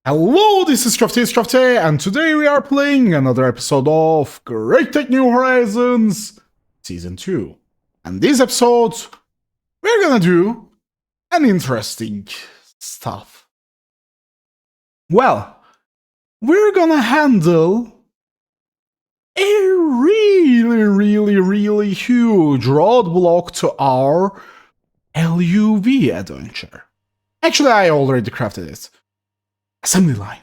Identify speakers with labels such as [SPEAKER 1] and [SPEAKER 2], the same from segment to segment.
[SPEAKER 1] Hello, this is GregTech, and today we are playing another episode of GregTech New Horizons Season 2. And this episode, we're gonna do an interesting stuff. Well, we're gonna handle a really huge roadblock to our LUV adventure. Actually, I already crafted it. Assembly line.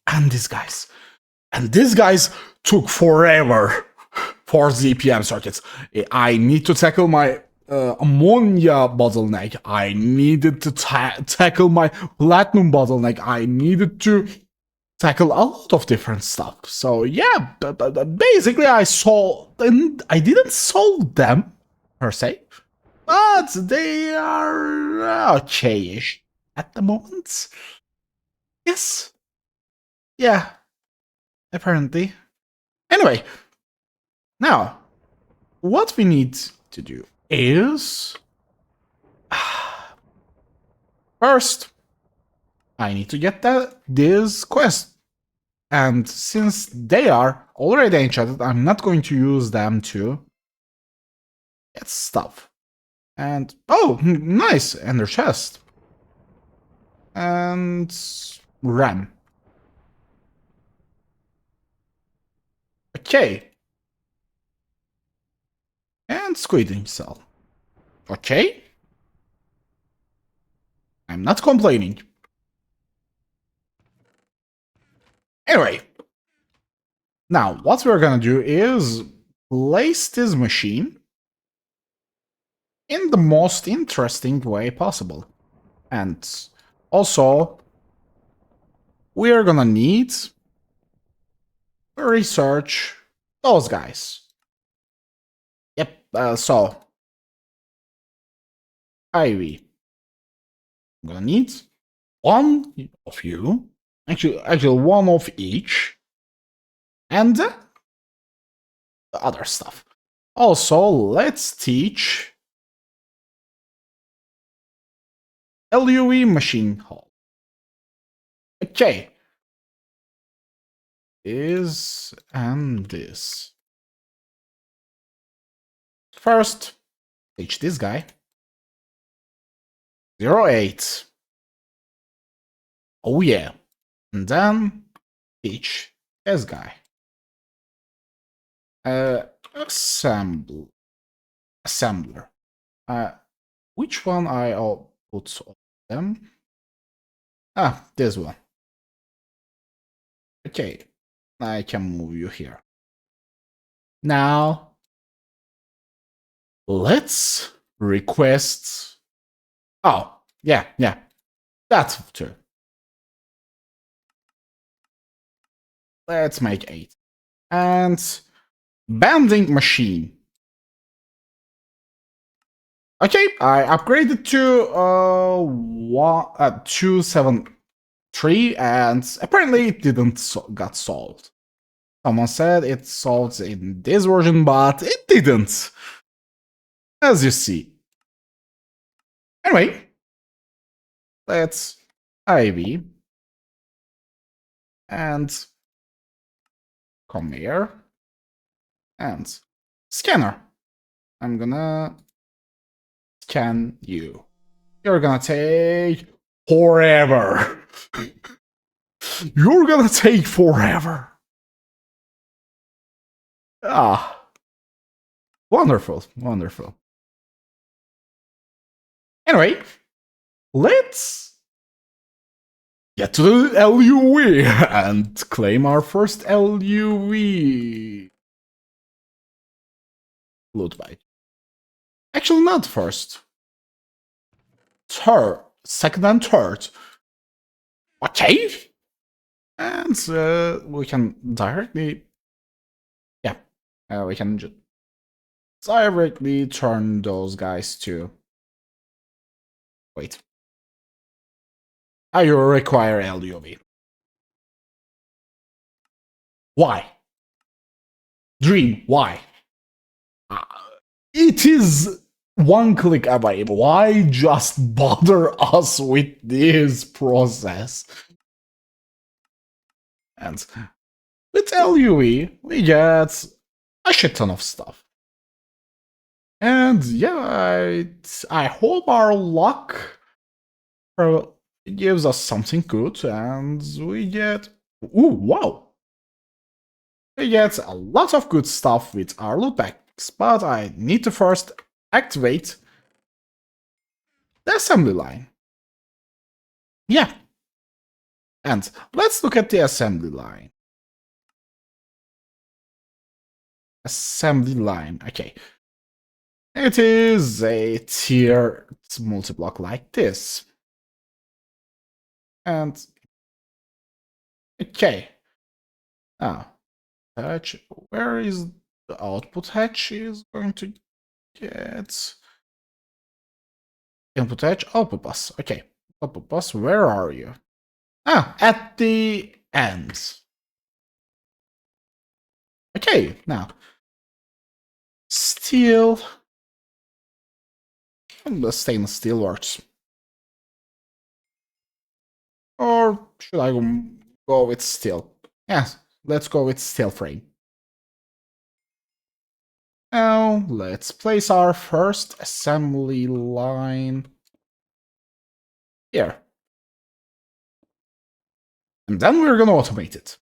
[SPEAKER 1] And these guys took forever for ZPM circuits. I need to tackle my ammonia bottleneck. I needed to tackle my platinum bottleneck. I needed to tackle a lot of different stuff. So yeah, basically I didn't solve them per se, but they are okay-ish at the moment. Yes. Yeah. Apparently. Anyway. Now, what we need to do is... First, I need to get this quest. And since they are already enchanted, I'm not going to use them to get stuff. And, oh, nice, ender chest. And... RAM. Okay. And squeezing cell. Okay. I'm not complaining. Anyway. Now, what we're gonna do is place this machine in the most interesting way possible. And also, we're gonna need to research those guys. Yep, so Ivy. I'm gonna need one of you, actually one of each, and the other stuff. Also, let's teach LUV machine hall. Okay. Is and this. First, teach this guy. 08. Oh yeah. And then teach this guy. Assembler. Which one I'll put on them? Ah, this one. Okay. I can move you here. Now, let's request... Oh, yeah, that's true. Let's make 8. And banding machine. Okay, I upgraded to 273, and apparently it didn't got solved. Someone said it solved in this version, but it didn't. As you see. Anyway, let's Ivy and conveyor and scanner. I'm gonna scan you. You're gonna take forever. You're gonna take forever. Ah, wonderful. Anyway, let's get to the LUV and claim our first LUV loot bite. Actually, not first. Second and third. Okay. And we can directly... Yeah, we can just directly turn those guys to... Wait. You require LUV. Why? Dream, why? It is one click away. Why just bother us with this process? And with LUV, we get a shit ton of stuff. And yeah, I hope our luck gives us something good, and we get... Ooh, wow! We get a lot of good stuff with our loot packs, but I need to first activate the assembly line. Yeah. And let's look at the assembly line. Assembly line, okay. It is a tiered multi-block like this. And okay. Ah, hatch. Where is the output hatch is going to get? Input hatch, output bus. Okay. Output bus, where are you? Ah, at the end. Okay, now. Steel. The stainless steel works. Or should I go with steel? Yes, let's go with steel frame. Now, let's place our first assembly line here. And then we're gonna automate it.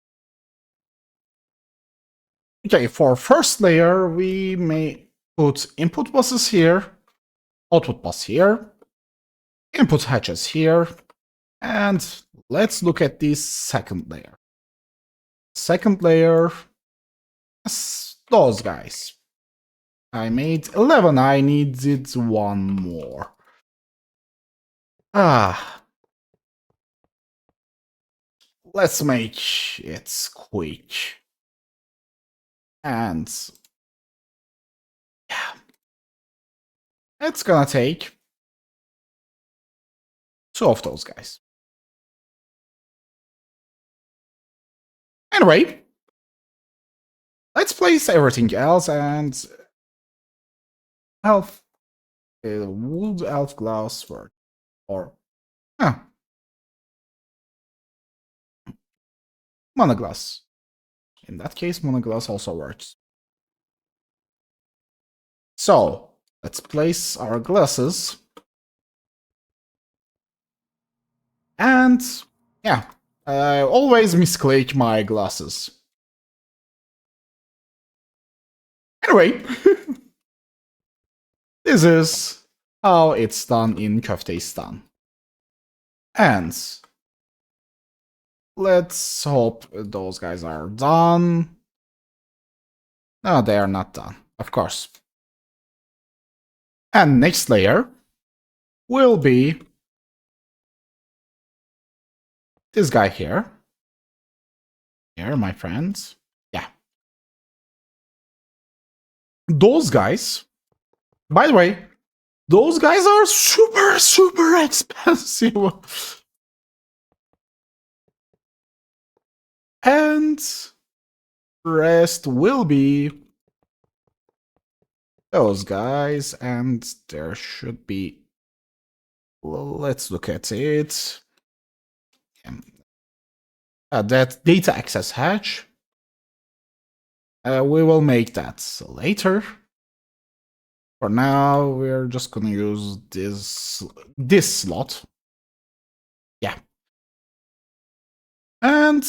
[SPEAKER 1] Okay, for first layer, we may put input buses here, output bus here, input hatches here, and let's look at this second layer. Second layer, those guys. I made 11, I needed one more. Let's make it quick. And yeah, it's gonna take 2 of those guys. Anyway, let's place everything else and elf, wood elf glass sword, or monoglass. In that case, monoglass also works. So let's place our glasses, and yeah, I always misclick my glasses. Anyway, this is how it's done in Köfteistan. And let's hope those guys are done. No, they are not done, of course. And next layer will be this guy here. Here, my friends. Yeah. Those guys, by the way, those guys are super, super expensive. And rest will be those guys, and there should be... Well, let's look at it. That data access hatch. We will make that later. For now, we're just gonna use this slot. Yeah. And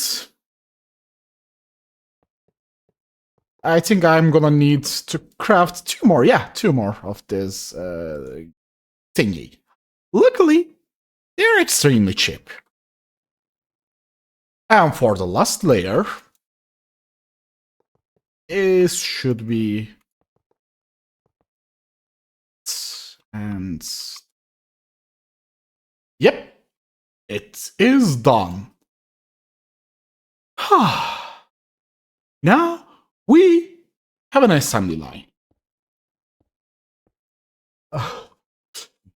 [SPEAKER 1] I think I'm gonna need to craft 2 more. Yeah, 2 more of this thingy. Luckily, they're extremely cheap. And for the last layer, it should be... And yep, it is done. Now we have an assembly line.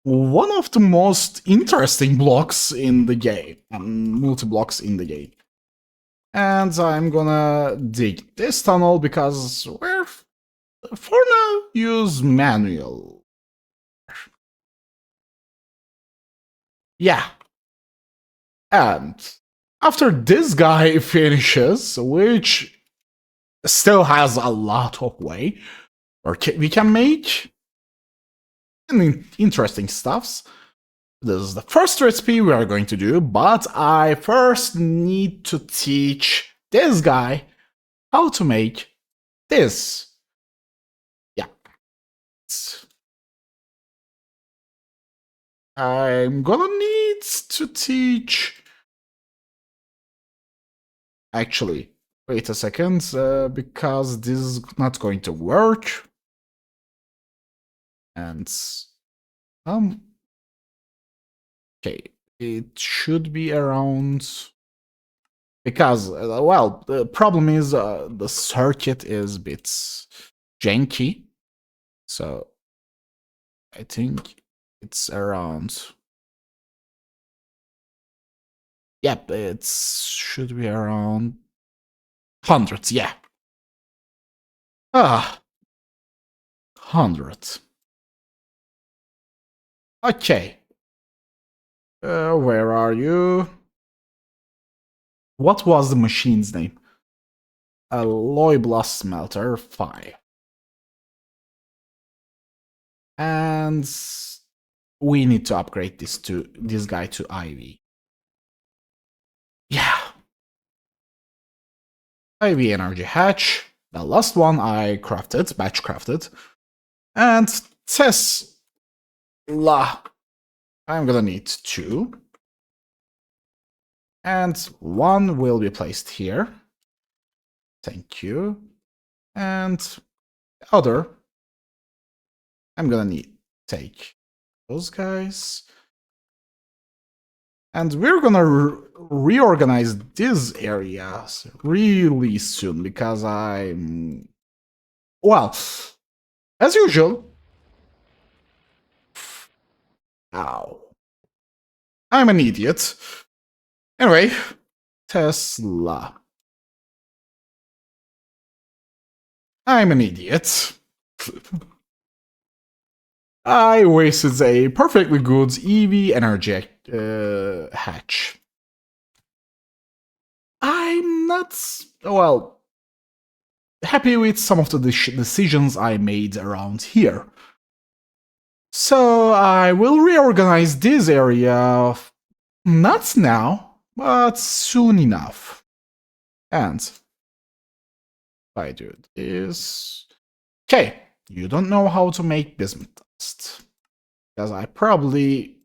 [SPEAKER 1] One of the most interesting blocks in the game, multi-blocks in the game. And I'm gonna dig this tunnel because we're, for now, use manual. Yeah. And After this guy finishes, which still has a lot of way, we can make interesting stuffs. This is the first recipe we are going to do, but I first need to teach this guy how to make this. Yeah. I'm gonna need to teach. Actually, wait a second, because this is not going to work. And okay, it should be around, because well, the problem is the circuit is a bit janky, so I think it's around. Yep, it should be around hundreds. Yeah. 100. Okay. Where are you? What was the machine's name? Alloy blast smelter 5. And we need to upgrade this guy to IV. Yeah. IV energy hatch. The last one I crafted, batch crafted. And Tesla. I'm gonna need 2. And 1 will be placed here. Thank you. And the other, I'm gonna need take those guys. And we're gonna reorganize these areas really soon, because I'm... Well, as usual... Ow. I'm an idiot. Anyway, Tesla. I'm an idiot. I wasted a perfectly good EV energy hatch. I'm not, well, happy with some of the decisions I made around here. So I will reorganize this area, not now, but soon enough. And if I do this... Okay, you don't know how to make bismuth dust, because I probably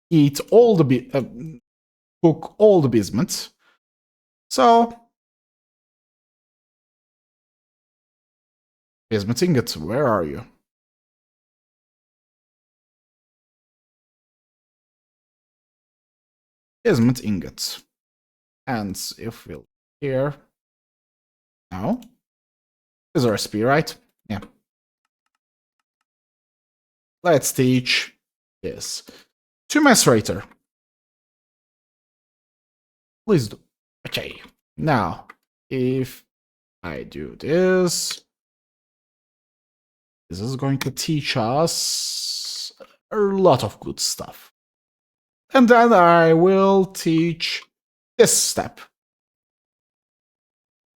[SPEAKER 1] eat all the cook all the bismuth. So bismuth ingots, where are you? Bismuth ingots. And if we'll here. No. Is a recipe, right? Yeah. Let's teach this. To macerator. Please do. Okay. Now, if I do this, this is going to teach us a lot of good stuff. And then I will teach this step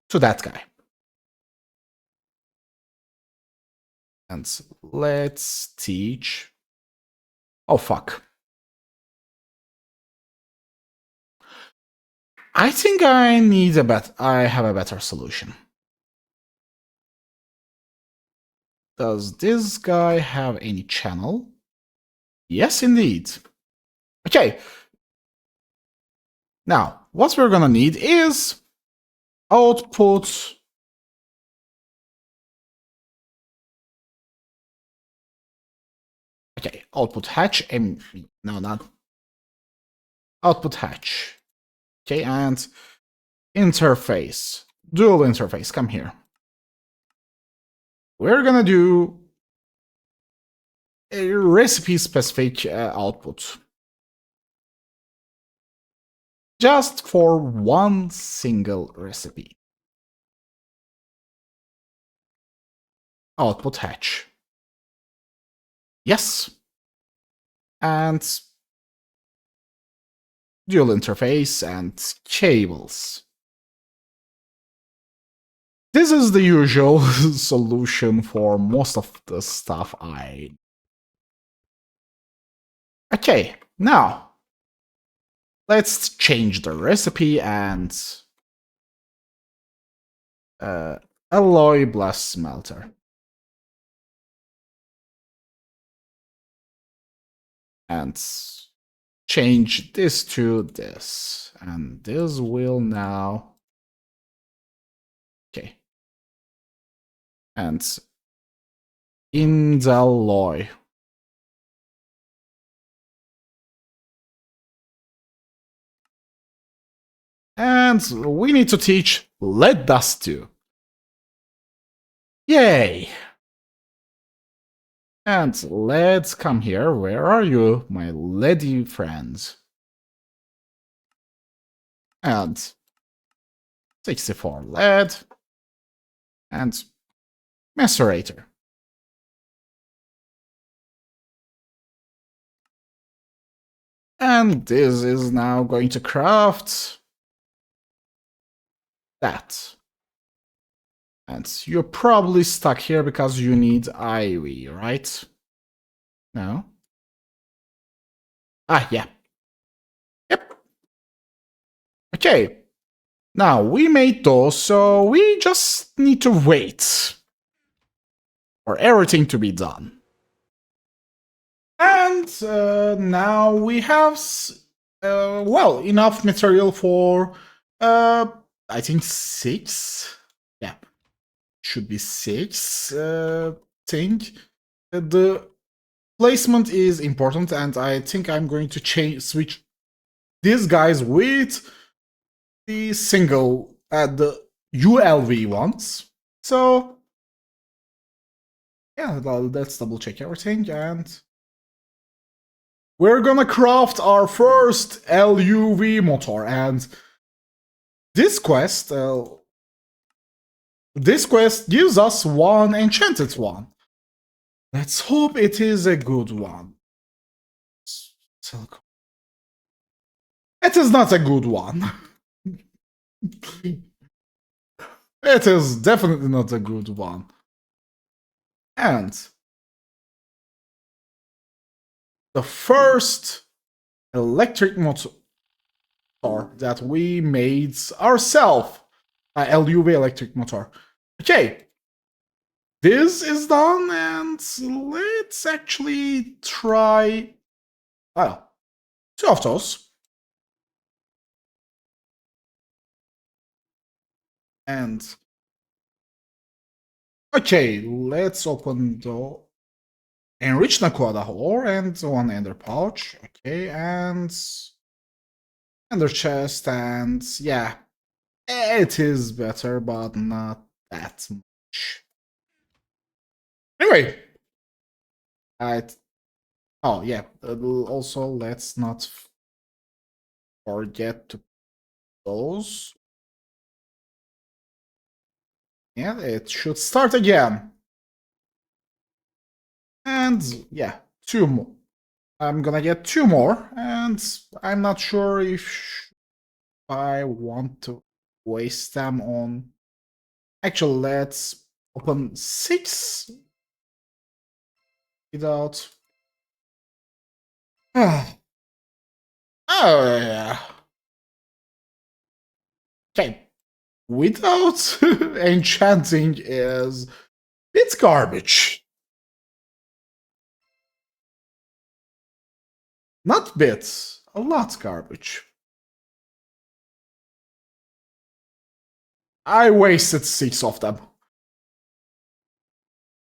[SPEAKER 1] to that guy. And let's teach... Oh, fuck. I think I have a better solution. Does this guy have any channel? Yes, indeed. Okay. Now, what we're gonna need is output. Okay, output hatch. No, not output hatch. Okay, and interface. Dual interface. Come here. We're gonna do a recipe specific output. Just for one single recipe. Output hatch. Yes. And dual interface, and cables. This is the usual solution for most of the stuff I... Okay, now let's change the recipe and alloy blast smelter. And change this to this. And this will now... Okay. And in the alloy. And we need to teach lead dust too. Yay! And let's come here. Where are you, my leady friends? And 64 lead. And macerator. And this is now going to craft that. And you're probably stuck here because you need ivy, right? No? Ah, yeah. Yep. Okay. Now, we made those, so we just need to wait for everything to be done. And now we have, well, enough material for, I think 6? Yeah. Should be 6 thing. The placement is important, and I think I'm going to switch these guys with the single the ULV ones. So yeah, let's double check everything, and we're gonna craft our first LUV motor. And this quest gives us one enchanted one. Let's hope it is a good one. It is not a good one. It is definitely not a good one. And the first electric motor that we made ourselves, LUV electric motor. Okay, this is done, and let's actually try, well, 2 of those. And okay, let's open the enrich Nakoda ore and 1 ender pouch. Okay, and ender chest, and yeah, it is better, but not that much. Anyway, oh yeah, also let's not forget to those. Yeah, it should start again. And yeah, 2 more. I'm gonna get 2 more, and I'm not sure if I want to waste them on... Actually, let's open 6 without... Oh yeah. Okay. Without enchanting is... it's garbage. Not bits, a lot garbage. I wasted 6 of them.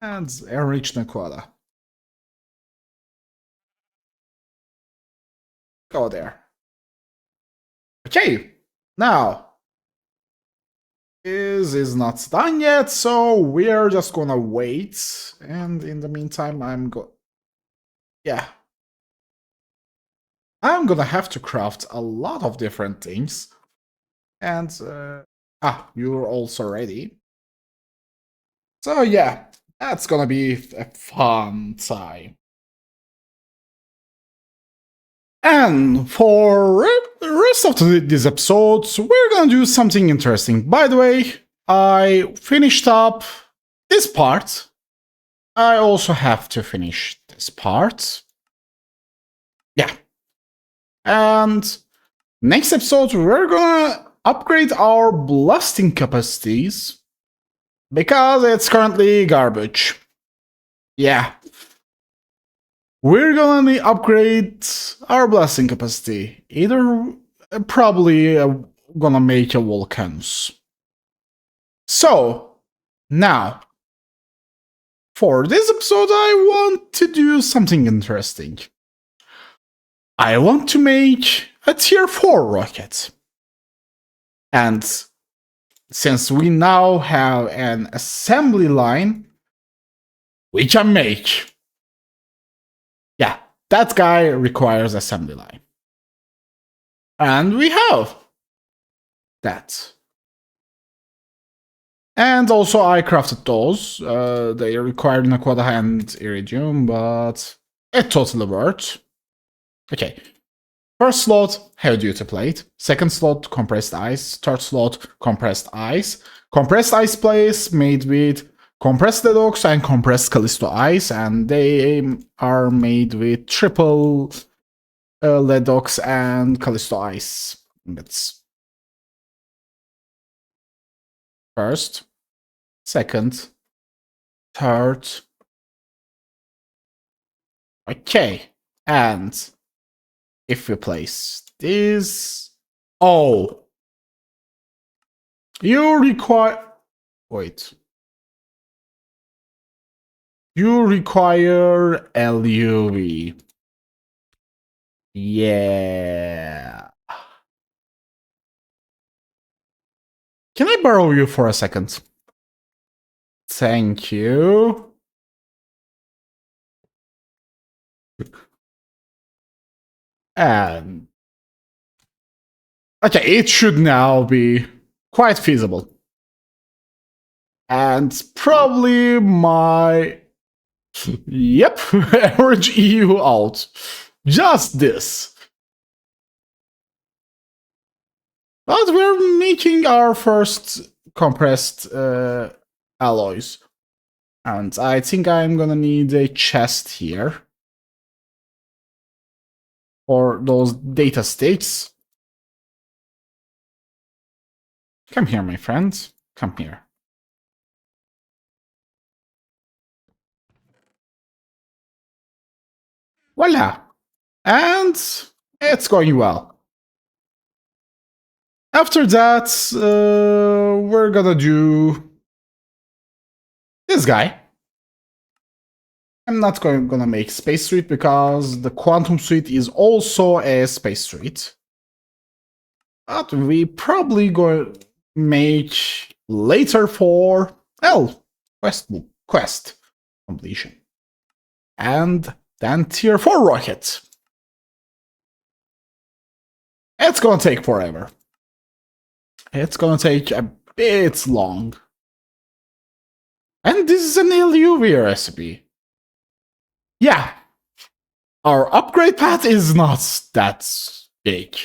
[SPEAKER 1] And enrich Nakoda. Go there. Okay, now this is not done yet, so we're just gonna wait. And in the meantime, I'm gonna have to craft a lot of different things. And you're also ready. So yeah, that's gonna be a fun time. And for rest of this episode, we're gonna do something interesting. By the way, I finished up this part. I also have to finish this part. Yeah. And next episode, we're gonna upgrade our blasting capacities because it's currently garbage. Yeah. We're gonna upgrade our blasting capacity. Either probably gonna make a volcanoes. So, now, for this episode, I want to do something interesting. I want to make a tier 4 rocket. And since we now have an assembly line, we can make. Yeah, that guy requires assembly line. And we have that. And also I crafted those. They required Naquada and Iridium, but it totally worked. Okay. First slot, heavy duty plate. Second slot, compressed ice. Third slot, compressed ice. Compressed ice plates made with compressed Ledox and compressed Callisto ice, and they are made with triple Ledox and Callisto ice. That's first, second, third. Okay, and if we place this, oh, you require. Wait. You require LUV. Yeah. Can I borrow you for a second? Thank you. And okay, it should now be quite feasible. And probably my yep, average EU out. Just this. But we're making our first compressed alloys. And I think I'm gonna need a chest here. For those data sticks. Come here, my friend. Come here. Voila! And it's going well. After that, we're gonna do this guy. I'm not gonna make Space Suite because the Quantum Suite is also a Space Suite. But we probably going to make later for quest completion. And then tier 4 rocket. It's gonna take forever. It's gonna take a bit long. And this is an LUV recipe. Yeah. Our upgrade path is not that big.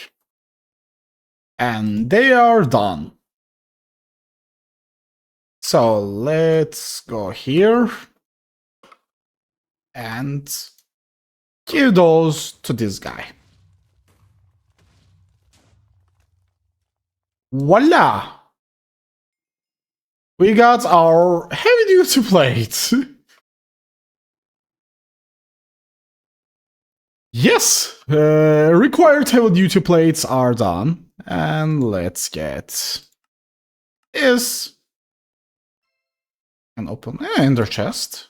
[SPEAKER 1] And they are done. So let's go here. And give those to this guy. Voila! We got our heavy duty plate. Yes, required heavy duty plates are done. And let's get this. And open ender chest.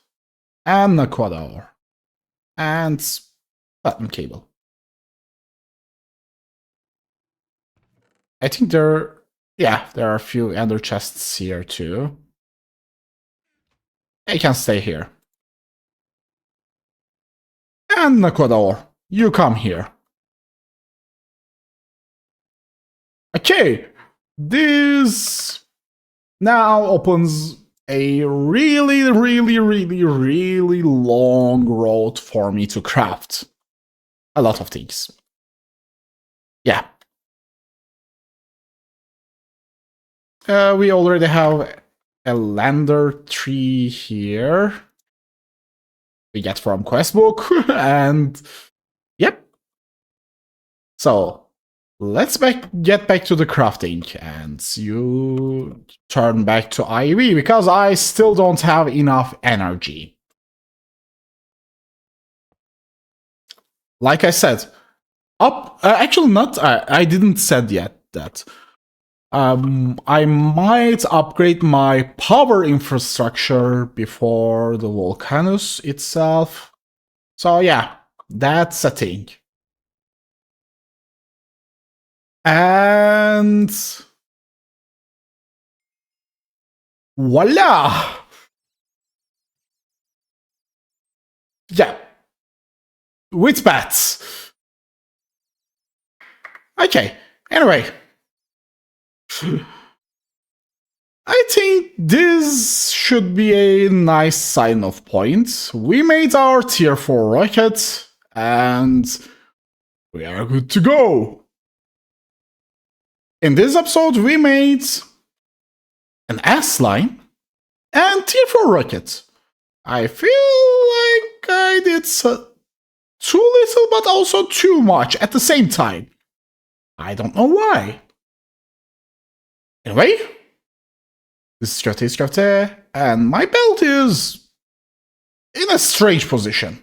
[SPEAKER 1] And a quad ore. And platinum cable. I think there are a few ender chests here too. I can stay here. And Ecuador, you come here. Okay, this now opens a really long road for me to craft a lot of things. Yeah. we already have a lander tree here. We get from questbook, and yep. So let's get back to the crafting, and you turn back to IV because I still don't have enough energy. Like I said, actually not. I didn't said yet that. I might upgrade my power infrastructure before the Volcanus itself. So yeah, that's a thing. And voila! Yeah, with bats. Okay, anyway. I think this should be a nice sign of point. We made our tier 4 rocket, and we are good to go. In this episode, we made an S-line and tier 4 rocket. I feel like I did too little but also too much at the same time. I don't know why. Anyway, this is GregTech, and my belt is in a strange position.